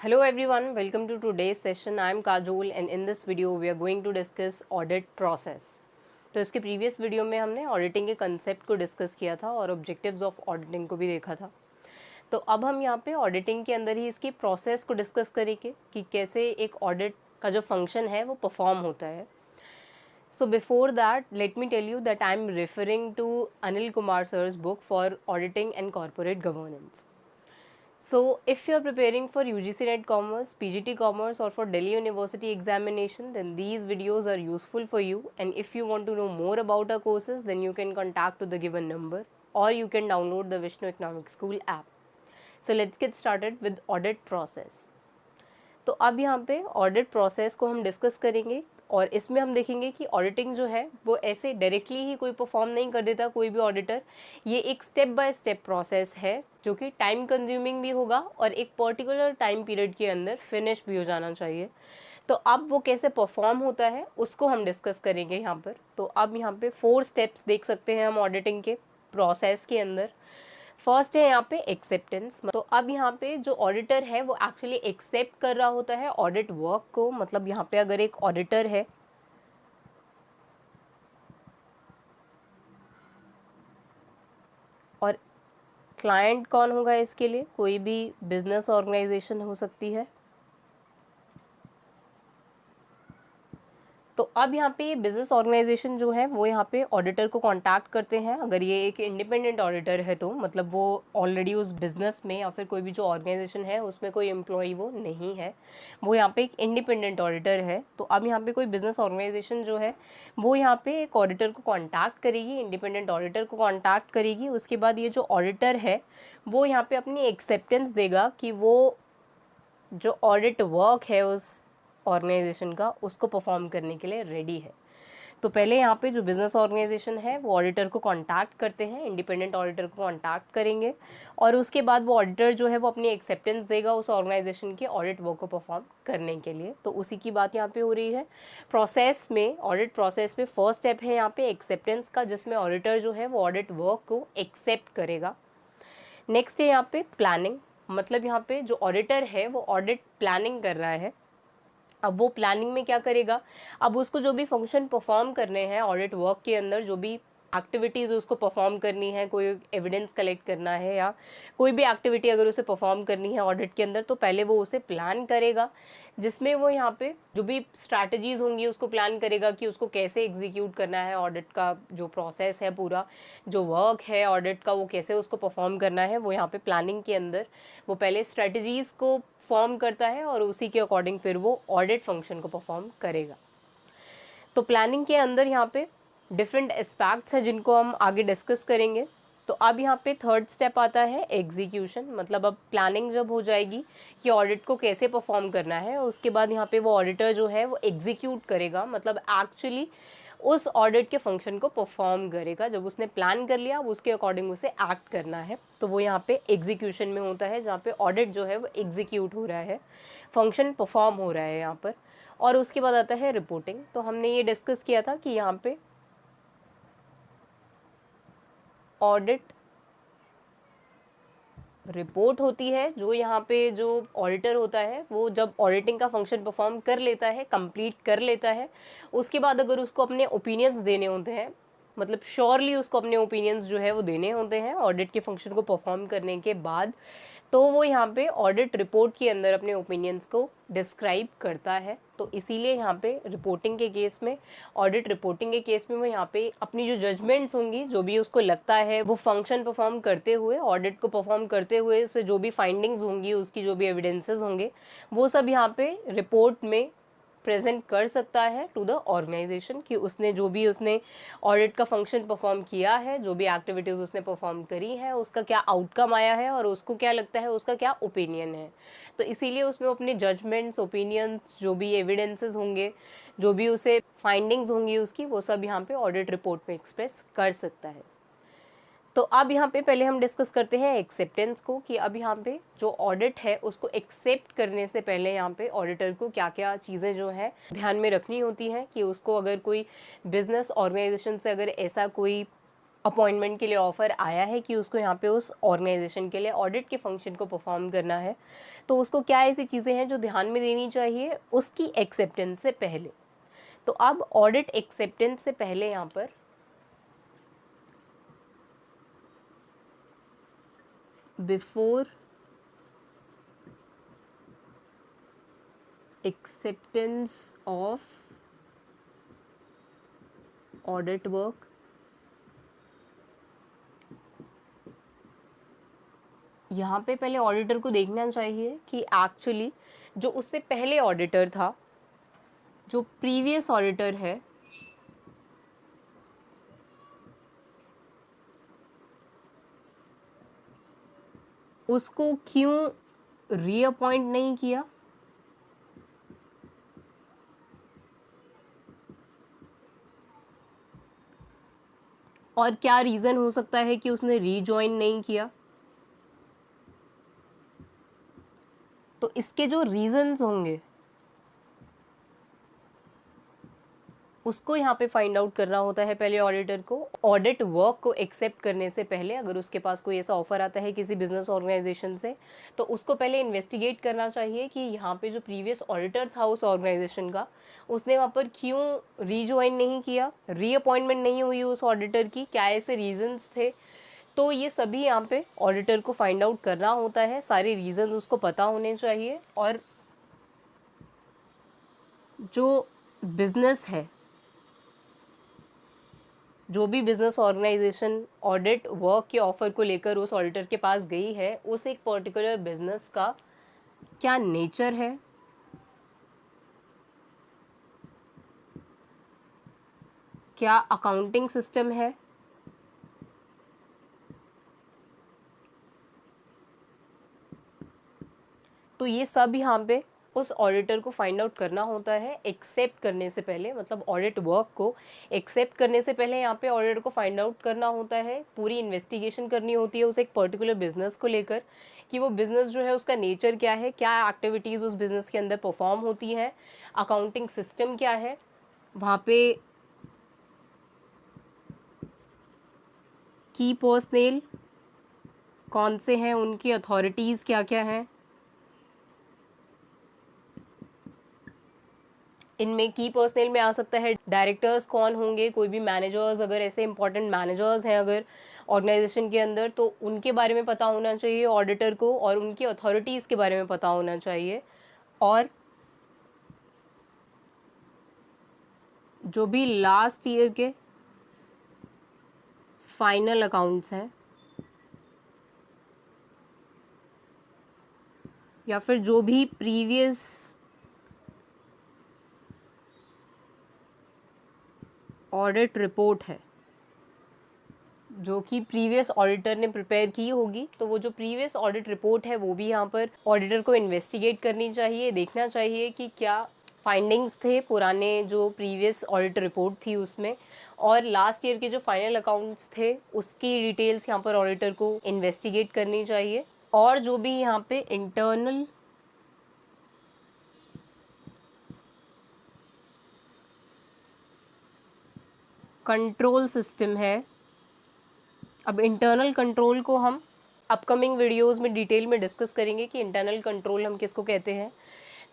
Hello everyone, welcome to today's session. I am Kajol and in this video we are going to discuss audit process. तो इसके previous video में हमने auditing के concept को discuss किया था और ऑब्जेक्टिव्स ऑफ ऑडिटिंग को भी देखा था। तो अब हम यहाँ पे ऑडिटिंग के अंदर ही इसकी प्रोसेस को डिस्कस करेंगे कि कैसे एक ऑडिट का जो फंक्शन है वो परफॉर्म होता है। So before that, let me tell you that I am referring to Anil Kumar sir's book for auditing and corporate governance. So if you are preparing for UGC NET Commerce, PGT Commerce or for Delhi University examination, then these videos are useful for you. And if you want to know more about our courses, then you can contact to the given number or you can download the Vishnu Economic School app. So let's get started with audit process. तो अब यहाँ पे audit process को हम discuss करेंगे और इसमें हम देखेंगे कि ऑडिटिंग जो है वो ऐसे डायरेक्टली ही कोई परफॉर्म नहीं कर देता कोई भी ऑडिटर। ये एक स्टेप बाय स्टेप प्रोसेस है जो कि टाइम कंज्यूमिंग भी होगा और एक पर्टिकुलर टाइम पीरियड के अंदर फिनिश भी हो जाना चाहिए। तो अब वो कैसे परफॉर्म होता है उसको हम डिस्कस करेंगे यहाँ पर। तो अब यहाँ पे 4 स्टेप्स देख सकते हैं हम ऑडिटिंग के प्रोसेस के अंदर। फर्स्ट है यहाँ पे एक्सेप्टेंस। तो अब यहाँ पे जो ऑडिटर है वो एक्चुअली एक्सेप्ट कर रहा होता है ऑडिट वर्क को। मतलब यहाँ पे अगर एक ऑडिटर है और क्लाइंट कौन होगा इसके लिए, कोई भी बिजनेस ऑर्गेनाइजेशन हो सकती है। तो अब यहाँ पे बिजनेस ऑर्गेनाइजेशन जो है वो यहाँ पे ऑडिटर को कांटेक्ट करते हैं। अगर ये एक इंडिपेंडेंट ऑडिटर है तो मतलब वो ऑलरेडी उस बिजनेस में या फिर कोई भी जो ऑर्गेनाइजेशन है उसमें कोई एम्प्लॉय वो नहीं है, वो यहाँ पे एक इंडिपेंडेंट ऑडिटर है। तो अब यहाँ पे कोई बिजनेस ऑर्गेनाइजेशन जो है वो यहाँ पे एक ऑडिटर को कॉन्टैक्ट करेगी, इंडिपेंडेंट ऑडिटर को कॉन्टैक्ट करेगी। उसके बाद ये जो ऑडिटर है वो यहाँ पे अपनी एक्सेप्टेंस देगा कि वो जो ऑडिट वर्क है उस ऑर्गेनाइजेशन का उसको परफॉर्म करने के लिए रेडी है। तो पहले यहाँ पे जो बिजनेस ऑर्गेनाइजेशन है वो ऑडिटर को कांटेक्ट करते हैं, इंडिपेंडेंट ऑडिटर को कांटेक्ट करेंगे और उसके बाद वो ऑडिटर जो है वो अपनी एक्सेप्टेंस देगा उस ऑर्गेनाइजेशन के ऑडिट वर्क को परफॉर्म करने के लिए। तो उसी की बात यहाँ पे हो रही है। प्रोसेस में, ऑडिट प्रोसेस में फर्स्ट स्टेप है यहाँ पे एक्सेप्टेंस का, जिसमें ऑडिटर जो है वो ऑडिट वर्क को एक्सेप्ट करेगा। नेक्स्ट है यहाँ पे प्लानिंग। मतलब यहाँ पे जो ऑडिटर है वो ऑडिट प्लानिंग कर रहा है। अब वो प्लानिंग में क्या करेगा, अब उसको जो भी फंक्शन परफॉर्म करने हैं ऑडिट वर्क के अंदर, जो भी एक्टिविटीज़ उसको परफॉर्म करनी है, कोई एविडेंस कलेक्ट करना है या कोई भी एक्टिविटी अगर उसे परफॉर्म करनी है ऑडिट के अंदर, तो पहले वो उसे प्लान करेगा, जिसमें वो यहाँ पे जो भी स्ट्रैटेजीज होंगी उसको प्लान करेगा कि उसको कैसे एग्जीक्यूट करना है, ऑडिट का जो प्रोसेस है, पूरा जो वर्क है ऑडिट का वो कैसे उसको परफॉर्म करना है। वो यहाँ पे प्लानिंग के अंदर वो पहले स्ट्रैटेजीज को फॉर्म करता है और उसी के अकॉर्डिंग फिर वो ऑडिट फंक्शन को परफॉर्म करेगा। तो प्लानिंग के अंदर यहाँ पे डिफरेंट एस्पेक्ट्स हैं जिनको हम आगे डिस्कस करेंगे। तो अब यहाँ पे थर्ड स्टेप आता है एग्जीक्यूशन। मतलब अब प्लानिंग जब हो जाएगी कि ऑडिट को कैसे परफॉर्म करना है, उसके बाद यहाँ पे वो ऑडिटर जो है वो एग्जीक्यूट करेगा, मतलब एक्चुअली उस ऑडिट के फंक्शन को परफॉर्म करेगा। जब उसने प्लान कर लिया, अब उसके अकॉर्डिंग उसे एक्ट करना है, तो वो यहाँ पे एग्जीक्यूशन में होता है, जहाँ पे ऑडिट जो है वो एग्जीक्यूट हो रहा है, फंक्शन परफॉर्म हो रहा है यहाँ पर। और उसके बाद आता है रिपोर्टिंग। तो हमने ये डिस्कस किया था कि यहाँ पे ऑडिट रिपोर्ट होती है, जो यहाँ पे जो ऑडिटर होता है वो जब ऑडिटिंग का फंक्शन परफॉर्म कर लेता है, कंप्लीट कर लेता है, उसके बाद अगर उसको अपने ओपिनियंस देने होते हैं, मतलब श्योरली उसको अपने ओपिनियंस जो है वो देने होते हैं ऑडिट के फंक्शन को परफॉर्म करने के बाद, तो वो यहाँ पे ऑडिट रिपोर्ट के अंदर अपने ओपिनियंस को डिस्क्राइब करता है। तो इसीलिए यहाँ पे रिपोर्टिंग के केस में, ऑडिट रिपोर्टिंग के केस में वो यहाँ पे अपनी जो जजमेंट्स होंगी, जो भी उसको लगता है वो फंक्शन परफॉर्म करते हुए, ऑडिट को परफॉर्म करते हुए उससे जो भी फाइंडिंग्स होंगी, उसकी जो भी एविडेंसेस होंगे, वो सब यहाँ पे रिपोर्ट में प्रेजेंट कर सकता है टू द ऑर्गेनाइजेशन कि उसने जो भी उसने ऑडिट का फंक्शन परफॉर्म किया है, जो भी एक्टिविटीज उसने परफॉर्म करी है, उसका क्या आउटकम आया है और उसको क्या लगता है, उसका क्या ओपिनियन है। तो इसीलिए उसमें अपने जजमेंट्स, ओपिनियंस, जो भी एविडेंसेस होंगे, जो भी उसे फाइंडिंग्स होंगी उसकी, वो सब यहाँ पे ऑडिट रिपोर्ट में एक्सप्रेस कर सकता है। तो अब यहाँ पे पहले हम डिस्कस करते हैं एक्सेप्टेंस को, कि अब यहाँ पे जो ऑडिट है उसको एक्सेप्ट करने से पहले यहाँ पे ऑडिटर को क्या क्या चीज़ें जो है ध्यान में रखनी होती हैं, कि उसको अगर कोई बिजनेस ऑर्गेनाइजेशन से अगर ऐसा कोई अपॉइंटमेंट के लिए ऑफ़र आया है कि उसको यहाँ पे उस ऑर्गेनाइजेशन के लिए ऑडिट के फंक्शन को परफॉर्म करना है, तो उसको क्या ऐसी चीज़ें हैं जो ध्यान में देनी चाहिए उसकी एक्सेप्टेंस से पहले। तो अब ऑडिट एक्सेप्टेंस से पहले यहाँ पर before acceptance of audit work, यहाँ पे पहले ऑडिटर को देखना चाहिए कि एक्चुअली जो उससे पहले ऑडिटर था, जो प्रीवियस ऑडिटर है, उसको क्यों रीअपॉइंट नहीं किया, और क्या रीज़न हो सकता है कि उसने रीजॉइन नहीं किया। तो इसके जो रीजंस होंगे उसको यहाँ पे फाइंड आउट करना होता है पहले ऑडिटर को। ऑडिट वर्क को एक्सेप्ट करने से पहले अगर उसके पास कोई ऐसा ऑफर आता है किसी बिजनेस ऑर्गेनाइजेशन से, तो उसको पहले इन्वेस्टिगेट करना चाहिए कि यहाँ पे जो प्रीवियस ऑडिटर था उस ऑर्गेनाइजेशन का, उसने वहाँ पर क्यों रीज्वाइन नहीं किया, रीअपॉइंटमेंट नहीं हुई उस ऑडिटर की, क्या ऐसे रीजंस थे। तो ये सभी यहाँ पे ऑडिटर को फाइंड आउट करना होता है, सारे रीजन उसको पता होने चाहिए। और जो बिजनेस है, जो भी बिजनेस ऑर्गेनाइजेशन ऑडिट वर्क के ऑफर को लेकर उस ऑडिटर के पास गई है, उस एक पर्टिकुलर बिजनेस का क्या नेचर है, क्या अकाउंटिंग सिस्टम है, तो ये सब यहाँ पे उस ऑडिटर को फाइंड आउट करना होता है एक्सेप्ट करने से पहले। मतलब ऑडिट वर्क को एक्सेप्ट करने से पहले यहाँ पे ऑडिटर को फाइंड आउट करना होता है, पूरी इन्वेस्टिगेशन करनी होती है उस एक पर्टिकुलर बिजनेस को लेकर कि वो बिजनेस जो है उसका नेचर क्या है, क्या एक्टिविटीज़ उस बिजनेस के अंदर परफॉर्म होती हैं, अकाउंटिंग सिस्टम क्या है, वहाँ पे की पर्सनल कौन से हैं, उनकी अथॉरिटीज़ क्या क्या हैं, इनमें की पर्सनल में आ सकता है डायरेक्टर्स कौन होंगे, कोई भी मैनेजर्स, अगर ऐसे इंपॉर्टेंट मैनेजर्स हैं अगर ऑर्गेनाइजेशन के अंदर, तो उनके बारे में पता होना चाहिए ऑडिटर को, और उनकी अथॉरिटीज़ के बारे में पता होना चाहिए। और जो भी लास्ट ईयर के फाइनल अकाउंट्स हैं या फिर जो भी प्रीवियस ऑडिट रिपोर्ट है जो कि प्रीवियस ऑडिटर ने प्रिपेयर की होगी, तो वो जो प्रीवियस ऑडिट रिपोर्ट है वो भी यहाँ पर ऑडिटर को इन्वेस्टिगेट करनी चाहिए, देखना चाहिए कि क्या फाइंडिंग्स थे पुराने जो प्रीवियस ऑडिट रिपोर्ट थी उसमें, और लास्ट ईयर के जो फाइनल अकाउंट्स थे उसकी डिटेल्स यहाँ पर ऑडिटर को इन्वेस्टिगेट करनी चाहिए। और जो भी यहाँ पे इंटरनल कंट्रोल सिस्टम है, अब इंटरनल कंट्रोल को हम अपकमिंग वीडियोस में डिटेल में डिस्कस करेंगे कि इंटरनल कंट्रोल हम किसको कहते हैं।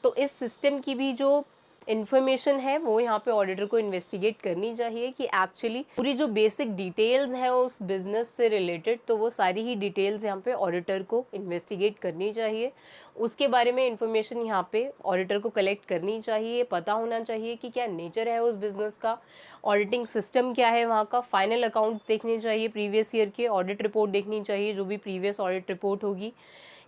तो इस सिस्टम की भी जो इन्फॉर्मेशन है वो यहाँ पे ऑडिटर को इन्वेस्टिगेट करनी चाहिए कि एक्चुअली पूरी जो बेसिक डिटेल्स हैं उस बिजनेस से रिलेटेड, तो वो सारी ही डिटेल्स यहाँ पे ऑडिटर को इन्वेस्टिगेट करनी चाहिए, उसके बारे में इंफॉर्मेशन यहाँ पे ऑडिटर को कलेक्ट करनी चाहिए, पता होना चाहिए कि क्या नेचर है उस बिजनेस का, ऑडिटिंग सिस्टम क्या है वहाँ का, फाइनल अकाउंट देखने चाहिए प्रीवियस ईयर के, ऑडिट रिपोर्ट देखनी चाहिए जो भी प्रीवियस ऑडिट रिपोर्ट होगी,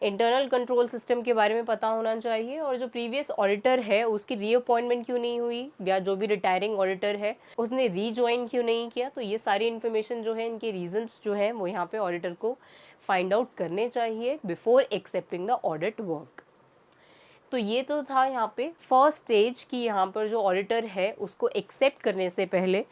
इंटरनल कंट्रोल सिस्टम के बारे में पता होना चाहिए, और जो प्रीवियस ऑडिटर है उसकी रीअपॉइंटमेंट क्यों नहीं हुई, या जो भी रिटायरिंग ऑडिटर है उसने रीज्वाइन क्यों नहीं किया। तो ये सारी इन्फॉर्मेशन जो है, इनके रीजंस जो हैं वो यहाँ पे ऑडिटर को फाइंड आउट करने चाहिए before accepting the audit work. तो ये तो था यहाँ पे फर्स्ट स्टेज की, यहाँ पर जो ऑडिटर है उसको एक्सेप्ट करने से पहले,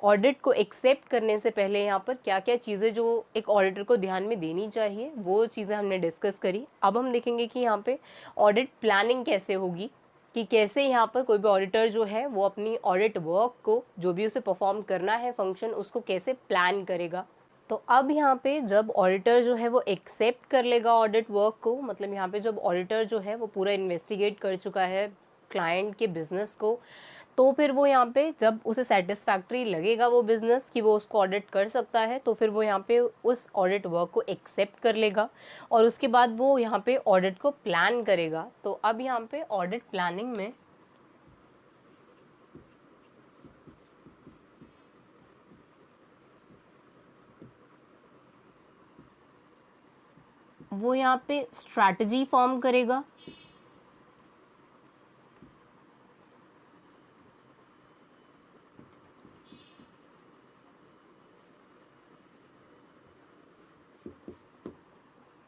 ऑडिट को एक्सेप्ट करने से पहले यहाँ पर क्या क्या चीज़ें जो एक ऑडिटर को ध्यान में देनी चाहिए वो चीज़ें हमने डिस्कस करी। अब हम देखेंगे कि यहाँ पे ऑडिट प्लानिंग कैसे होगी, कि कैसे यहाँ पर कोई भी ऑडिटर जो है वो अपनी ऑडिट वर्क को, जो भी उसे परफॉर्म करना है फंक्शन, उसको कैसे प्लान करेगा। तो अब यहाँ पे जब ऑडिटर जो है वो एक्सेप्ट कर लेगा ऑडिट वर्क को, मतलब यहाँ पे जब ऑडिटर जो है वो पूरा इन्वेस्टिगेट कर चुका है क्लाइंट के बिजनेस को, तो फिर वो यहाँ पे जब उसे सेटिस्फैक्ट्री लगेगा वो बिज़नेस कि वो उसको ऑडिट कर सकता है, तो फिर वो यहाँ पे उस ऑडिट वर्क को एक्सेप्ट कर लेगा और उसके बाद वो यहाँ पे ऑडिट को प्लान करेगा। तो अब यहाँ पे ऑडिट प्लानिंग में वो यहाँ पे स्ट्रैटेजी फॉर्म करेगा।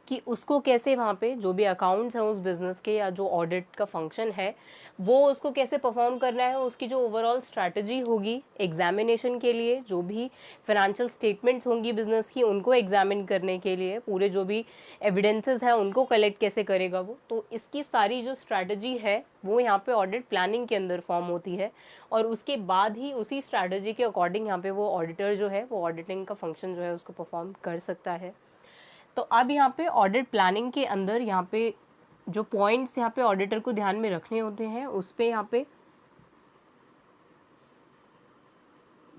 कि उसको कैसे वहाँ पे जो भी अकाउंट्स हैं उस बिज़नेस के या जो ऑडिट का फंक्शन है वो उसको कैसे परफॉर्म करना है, उसकी जो ओवरऑल स्ट्रैटेजी होगी एग्जामिनेशन के लिए, जो भी फाइनेंशियल स्टेटमेंट्स होंगी बिज़नेस की उनको एग्जामिन करने के लिए, पूरे जो भी एविडेंसेस हैं उनको कलेक्ट कैसे करेगा वो, तो इसकी सारी जो स्ट्रैटेजी है वो यहाँ पे ऑडिट प्लानिंग के अंदर फॉर्म होती है। और उसके बाद ही उसी स्ट्रैटेजी के अकॉर्डिंग यहाँ पे वो ऑडिटर जो है वो ऑडिटिंग का फंक्शन जो है उसको परफॉर्म कर सकता है। तो अब यहाँ पे ऑडिट प्लानिंग के अंदर यहाँ पे जो पॉइंट्स यहाँ पे ऑडिटर को ध्यान में रखने होते हैं, उस पे यहाँ पे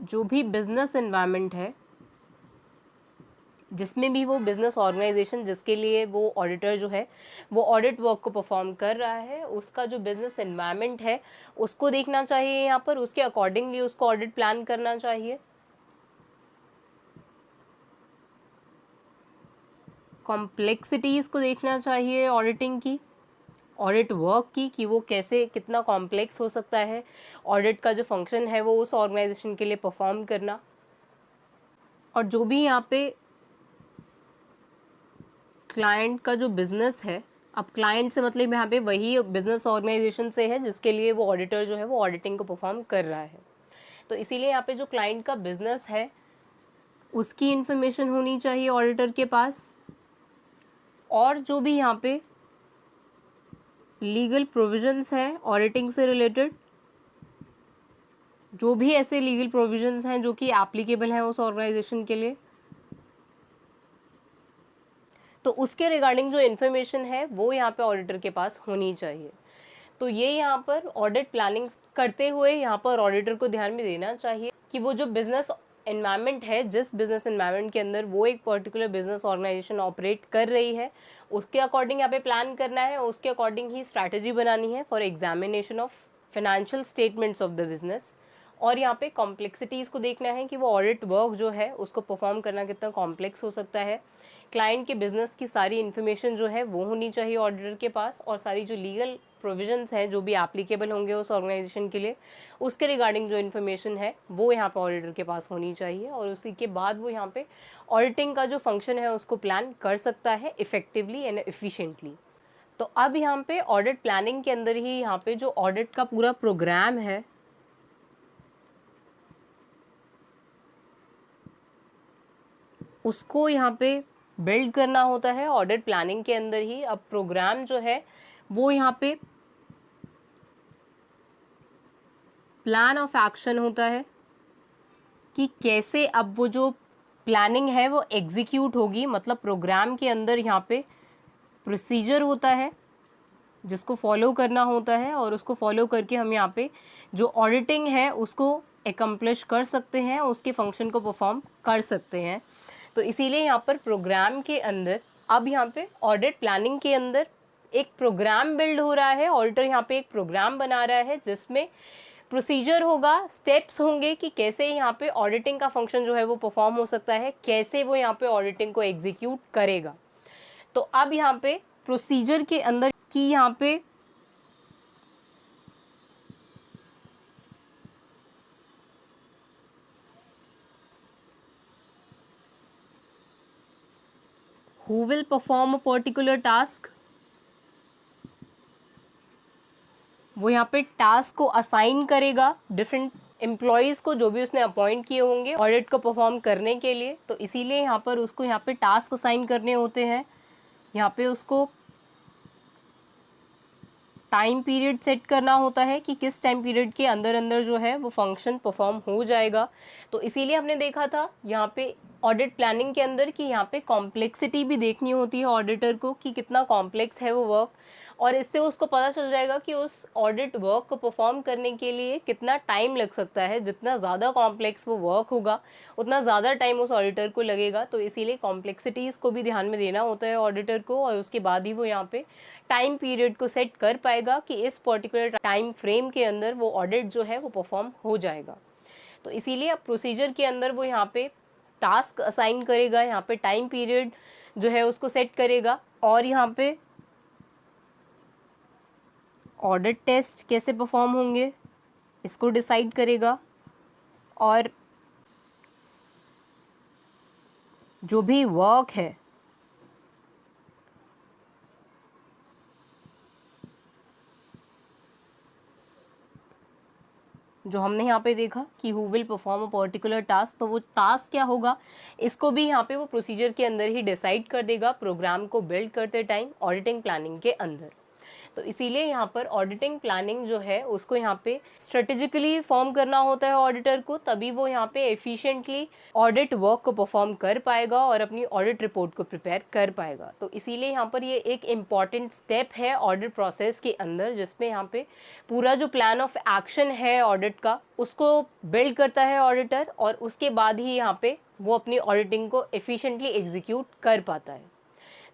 जो भी बिजनेस एनवायरनमेंट है जिसमें भी वो बिजनेस ऑर्गेनाइजेशन जिसके लिए वो ऑडिटर जो है वो ऑडिट वर्क को परफॉर्म कर रहा है, उसका जो बिजनेस एनवायरनमेंट है उसको देखना चाहिए यहाँ पर, उसके अकॉर्डिंगली उसको ऑडिट प्लान करना चाहिए। कॉम्प्लेक्सिटीज़ को देखना चाहिए ऑडिटिंग की, ऑडिट वर्क की, कि वो कैसे कितना कॉम्प्लेक्स हो सकता है ऑडिट का जो फंक्शन है वो उस ऑर्गेनाइजेशन के लिए परफॉर्म करना। और जो भी यहाँ पे क्लाइंट का जो बिजनेस है, अब क्लाइंट से मतलब यहाँ पे वही बिजनेस ऑर्गेनाइजेशन से है जिसके लिए वो ऑडिटर जो है वो ऑडिटिंग को परफॉर्म कर रहा है। तो इसीलिए यहाँ पे जो क्लाइंट का बिजनेस है उसकी इंफॉर्मेशन होनी चाहिए ऑडिटर के पास। और जो भी यहाँ पे लीगल प्रोविजंस हैं ऑडिटिंग से रिलेटेड, जो भी ऐसे लीगल प्रोविजंस हैं जो कि एप्लीकेबल हैं उस ऑर्गेनाइजेशन के लिए, तो उसके रिगार्डिंग जो इन्फॉर्मेशन है वो यहाँ पे ऑडिटर के पास होनी चाहिए। तो ये यहाँ पर ऑडिट प्लानिंग करते हुए यहाँ पर ऑडिटर को ध्यान में देना चाहिए कि वो जो बिजनेस एनवायरनमेंट है, जिस बिजनेस एनवायरनमेंट के अंदर वो एक पर्टिकुलर बिजनेस ऑर्गेनाइजेशन ऑपरेट कर रही है उसके अकॉर्डिंग यहाँ पे प्लान करना है, उसके अकॉर्डिंग ही स्ट्रैटेजी बनानी है for examination of financial statements of the business. और यहाँ पे कॉम्प्लेक्सिटीज़ को देखना है कि वो ऑडिट वर्क जो है उसको परफॉर्म करना कितना कॉम्प्लेक्स हो सकता है। क्लाइंट के बिजनेस की सारी इन्फॉर्मेशन जो है वो होनी चाहिए ऑडिटर के पास, और सारी जो लीगल प्रोविजंस हैं जो भी एप्लीकेबल होंगे उस ऑर्गेनाइजेशन के लिए उसके रिगार्डिंग जो इन्फॉर्मेशन है वो यहाँ पे ऑडिटर के पास होनी चाहिए। और उसी के बाद वो यहाँ पे ऑडिटिंग का जो फंक्शन है उसको प्लान कर सकता है इफेक्टिवली एंड एफिशिएंटली। तो अब यहाँ पे ऑडिट प्लानिंग के अंदर ही यहाँ पे जो ऑडिट का पूरा प्रोग्राम है उसको यहाँ पे बिल्ड करना होता है ऑडिट प्लानिंग के अंदर ही। अब प्रोग्राम जो है वो यहाँ पे प्लान ऑफ एक्शन होता है कि कैसे अब वो जो प्लानिंग है वो एग्जीक्यूट होगी, मतलब प्रोग्राम के अंदर यहाँ पे प्रोसीजर होता है जिसको फॉलो करना होता है और उसको फॉलो करके हम यहाँ पे जो ऑडिटिंग है उसको एकम्प्लिश कर सकते हैं, उसके फंक्शन को परफॉर्म कर सकते हैं। तो इसीलिए यहाँ पर प्रोग्राम के अंदर अब यहाँ पे ऑडिट प्लानिंग के अंदर एक प्रोग्राम बिल्ड हो रहा है, ऑडिटर यहाँ पे एक प्रोग्राम बना रहा है जिसमें प्रोसीजर होगा, स्टेप्स होंगे कि कैसे यहाँ पे ऑडिटिंग का फंक्शन जो है वो परफॉर्म हो सकता है, कैसे वो यहाँ पे ऑडिटिंग को एग्जीक्यूट करेगा। तो अब यहाँ पे प्रोसीजर के अंदर कि यहाँ पे who will perform a particular task, वो यहाँ पे टास्क को असाइन करेगा डिफरेंट एम्प्लॉयज़ को जो भी उसने अपॉइंट किए होंगे ऑडिट को परफॉर्म करने के लिए। तो इसीलिए यहाँ पर उसको यहाँ पे टास्क असाइन करने होते हैं, यहाँ पे उसको टाइम पीरियड सेट करना होता है कि किस टाइम पीरियड के अंदर अंदर जो है वो फंक्शन परफॉर्म हो जाएगा। तो इसीलिए हमने देखा था यहाँ पे ऑडिट प्लानिंग के अंदर कि यहाँ पे कॉम्प्लेक्सिटी भी देखनी होती है ऑडिटर को कि कितना कॉम्प्लेक्स है वो वर्क, और इससे उसको पता चल जाएगा कि उस ऑडिट वर्क को परफॉर्म करने के लिए कितना टाइम लग सकता है। जितना ज़्यादा कॉम्प्लेक्स वो वर्क होगा उतना ज़्यादा टाइम उस ऑडिटर को लगेगा। तो इसीलिए कॉम्प्लेक्सिटीज़ को भी ध्यान में देना होता है ऑडिटर को, और उसके बाद ही वो यहाँ पे टाइम पीरियड को सेट कर पाएगा कि इस पर्टिकुलर टाइम फ्रेम के अंदर वो ऑडिट जो है वो परफॉर्म हो जाएगा। तो इसीलिए अब प्रोसीजर के अंदर वो यहाँ पे टास्क असाइन करेगा, यहाँ पे टाइम पीरियड जो है उसको सेट करेगा, और यहाँ पे ऑडिट टेस्ट कैसे परफॉर्म होंगे इसको डिसाइड करेगा, और जो भी वर्क है जो हमने यहाँ पे देखा कि who will perform a particular task, तो वो टास्क क्या होगा इसको भी यहाँ पे वो प्रोसीजर के अंदर ही डिसाइड कर देगा प्रोग्राम को बिल्ड करते टाइम ऑडिटिंग प्लानिंग के अंदर। तो इसीलिए यहाँ पर ऑडिटिंग प्लानिंग जो है उसको यहाँ पे स्ट्रेटेजिकली फॉर्म करना होता है ऑडिटर को, तभी वो यहाँ पे एफिशिएंटली ऑडिट वर्क को परफॉर्म कर पाएगा और अपनी ऑडिट रिपोर्ट को प्रिपेयर कर पाएगा। तो इसीलिए यहाँ पर ये एक इम्पॉर्टेंट स्टेप है ऑडिट प्रोसेस के अंदर, जिसमें यहाँ पे पूरा जो प्लान ऑफ एक्शन है ऑडिट का उसको बिल्ड करता है ऑडिटर, और उसके बाद ही यहाँ पे वो अपनी ऑडिटिंग को एफिशिएंटली एग्जीक्यूट कर पाता है।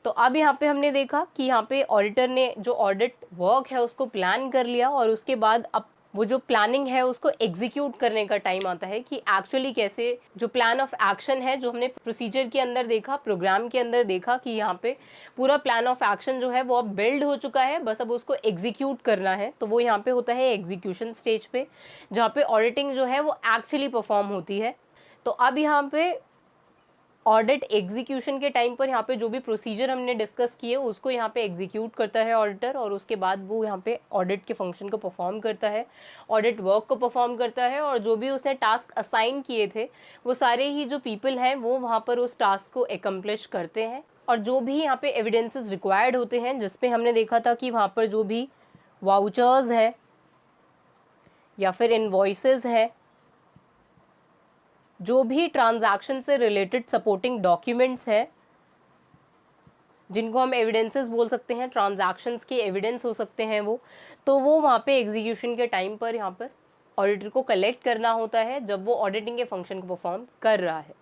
तो अब यहाँ पे हमने देखा कि यहाँ पे ऑडिटर ने जो ऑडिट वर्क है उसको प्लान कर लिया, और उसके बाद अब वो जो प्लानिंग है उसको एग्जीक्यूट करने का टाइम आता है कि एक्चुअली कैसे जो प्लान ऑफ एक्शन है जो हमने प्रोसीजर के अंदर देखा, प्रोग्राम के अंदर देखा कि यहाँ पे पूरा प्लान ऑफ एक्शन जो है वो अब बिल्ड हो चुका है, बस अब उसको एग्जीक्यूट करना है। तो वो यहाँ पे होता है एग्जीक्यूशन स्टेज पे, जहाँ पे ऑडिटिंग जो है वो एक्चुअली परफॉर्म होती है। तो अब यहाँ पे ऑडिट एग्जीक्यूशन के टाइम पर यहाँ पे जो भी प्रोसीजर हमने डिस्कस किए उसको यहाँ पे एग्जीक्यूट करता है ऑडिटर, और उसके बाद वो यहाँ पे ऑडिट के फंक्शन को परफॉर्म करता है, ऑडिट वर्क को परफॉर्म करता है, और जो भी उसने टास्क असाइन किए थे वो सारे ही जो पीपल हैं वो वहाँ पर उस टास्क को एकम्प्लिश करते हैं। और जो भी यहाँ पे एविडेंसेस रिक्वायर्ड होते हैं, जिसपे हमने देखा था कि वहाँ पर जो भी वाउचर्स है या फिर इनवॉइसेस है, जो भी ट्रांजैक्शन से रिलेटेड सपोर्टिंग डॉक्यूमेंट्स है जिनको हम एविडेंसेस बोल सकते हैं, ट्रांजैक्शंस के एविडेंस हो सकते हैं वो वहाँ पे एग्जीक्यूशन के टाइम पर यहाँ पर ऑडिटर को कलेक्ट करना होता है जब वो ऑडिटिंग के फंक्शन को परफॉर्म कर रहा है।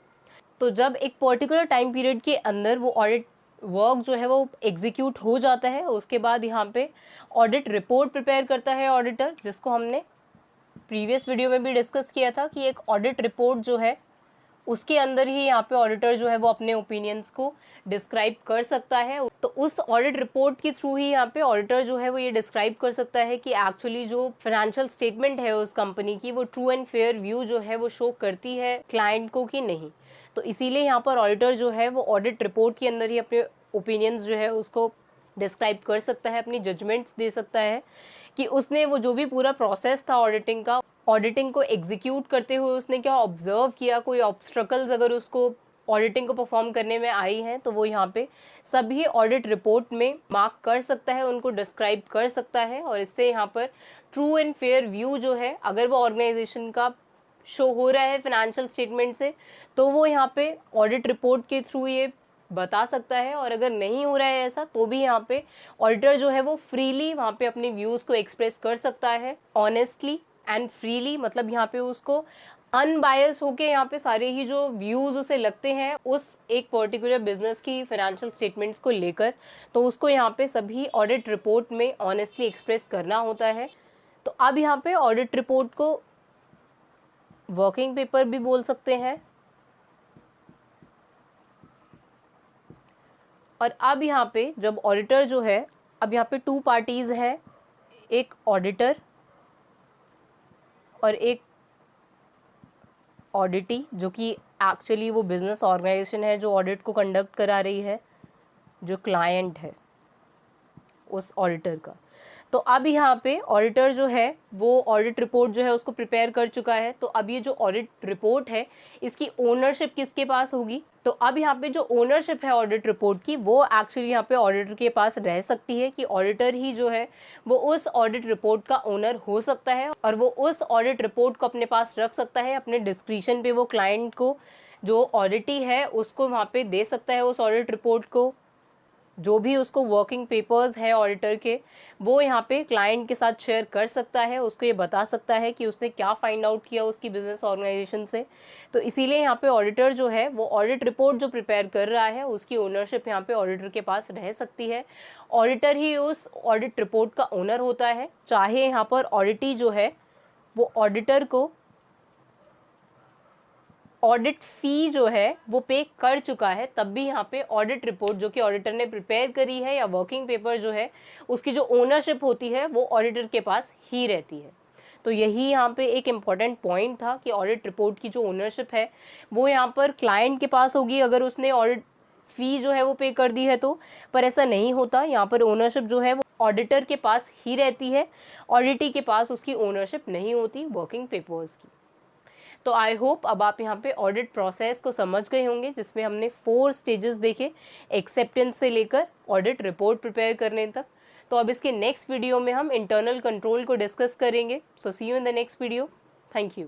तो जब एक पर्टिकुलर टाइम पीरियड के अंदर वो ऑडिट वर्क जो है वो एग्जीक्यूट हो जाता है, उसके बाद यहाँ पे ऑडिट रिपोर्ट प्रिपेयर करता है ऑडिटर, जिसको हमने प्रीवियस वीडियो में भी डिस्कस किया था कि एक ऑडिट रिपोर्ट जो है उसके अंदर ही यहाँ पे ऑडिटर जो है वो अपने ओपिनियंस को डिस्क्राइब कर सकता है। तो उस ऑडिट रिपोर्ट के थ्रू ही यहाँ पे ऑडिटर जो है वो ये डिस्क्राइब कर सकता है कि एक्चुअली जो फाइनेंशियल स्टेटमेंट है उस कंपनी की वो ट्रू एंड फेयर व्यू जो है वो शो करती है क्लाइंट को कि नहीं। तो इसीलिए यहाँ पर ऑडिटर जो है वो ऑडिट रिपोर्ट के अंदर ही अपने ओपिनियंस जो है उसको डिस्क्राइब कर सकता है, अपनी जजमेंट्स दे सकता है कि उसने वो जो भी पूरा प्रोसेस था ऑडिटिंग का, ऑडिटिंग को एग्जीक्यूट करते हुए उसने क्या ऑब्जर्व किया, कोई ऑब्स्ट्रकल्स अगर उसको ऑडिटिंग को परफॉर्म करने में आई हैं तो वो यहाँ पे सभी ऑडिट रिपोर्ट में मार्क कर सकता है, उनको डिस्क्राइब कर सकता है। और इससे यहाँ पर ट्रू एंड फेयर व्यू जो है अगर वो ऑर्गेनाइजेशन का शो हो रहा है फाइनेंशियल स्टेटमेंट से, तो वो यहाँ पे ऑडिट रिपोर्ट के थ्रू ये बता सकता है। और अगर नहीं हो रहा है ऐसा तो भी यहाँ पे ऑडिटर जो है वो फ्रीली वहाँ पे अपने व्यूज़ को एक्सप्रेस कर सकता है, ऑनेस्टली एंड फ्रीली। मतलब यहाँ पे उसको अनबायस होके यहाँ पे सारे ही जो व्यूज़ उसे लगते हैं उस एक पर्टिकुलर बिजनेस की फाइनेंशियल स्टेटमेंट्स को लेकर, तो उसको यहाँ पे सभी ऑडिट रिपोर्ट में ऑनेस्टली एक्सप्रेस करना होता है। तो अब यहाँ पे ऑडिट रिपोर्ट को वर्किंग पेपर भी बोल सकते हैं। और अब यहाँ पे जब ऑडिटर जो है, अब यहाँ पे टू पार्टीज हैं, एक ऑडिटर और एक ऑडिटी, जो कि एक्चुअली वो बिजनेस ऑर्गेनाइजेशन है जो ऑडिट को कंडक्ट करा रही है, जो क्लाइंट है उस ऑडिटर का। तो अब यहाँ पे ऑडिटर जो है वो ऑडिट रिपोर्ट जो है उसको प्रिपेयर कर चुका है। तो अब ये जो ऑडिट रिपोर्ट है इसकी ओनरशिप किसके पास होगी, तो अब यहाँ पे जो ओनरशिप है ऑडिट रिपोर्ट की वो एक्चुअली यहाँ पे ऑडिटर के पास रह सकती है कि ऑडिटर ही जो है वो उस ऑडिट रिपोर्ट का ओनर हो सकता है और वो उस ऑडिट रिपोर्ट को अपने पास रख सकता है, अपने डिस्क्रिप्शन पे वो क्लाइंट को जो ऑडिटी है उसको वहाँ पे दे सकता है उस ऑडिट रिपोर्ट को। जो भी उसको वर्किंग पेपर्स है ऑडिटर के, वो यहाँ पे क्लाइंट के साथ शेयर कर सकता है, उसको ये बता सकता है कि उसने क्या फाइंड आउट किया उसकी बिजनेस ऑर्गेनाइजेशन से। तो इसीलिए यहाँ पे ऑडिटर जो है वो ऑडिट रिपोर्ट जो प्रिपेयर कर रहा है उसकी ओनरशिप यहाँ पे ऑडिटर के पास रह सकती है। ऑडिटर ही उस ऑडिट रिपोर्ट का ओनर होता है। चाहे यहाँ पर ऑडिटी जो है वो ऑडिटर को ऑडिट फी जो है वो पे कर चुका है, तब भी यहाँ पे ऑडिट रिपोर्ट जो कि ऑडिटर ने प्रिपेयर करी है या वर्किंग पेपर जो है उसकी जो ओनरशिप होती है वो ऑडिटर के पास ही रहती है। तो यही यहाँ पे एक इम्पॉर्टेंट पॉइंट था कि ऑडिट रिपोर्ट की जो ओनरशिप है वो यहाँ पर क्लाइंट के पास होगी अगर उसने ऑडिट फी जो है वो पे कर दी है तो, पर ऐसा नहीं होता। यहाँ पर ओनरशिप जो है वो ऑडिटर के पास ही रहती है, ऑडिटी के पास उसकी ओनरशिप नहीं होती वर्किंग पेपर्स की। तो आई होप अब आप यहाँ पे ऑडिट प्रोसेस को समझ गए होंगे, जिसमें हमने 4 स्टेजेस देखे, एक्सेप्टेंस से लेकर ऑडिट रिपोर्ट प्रिपेयर करने तक। तो अब इसके नेक्स्ट वीडियो में हम इंटरनल कंट्रोल को डिस्कस करेंगे। So see you in the next video. Thank you.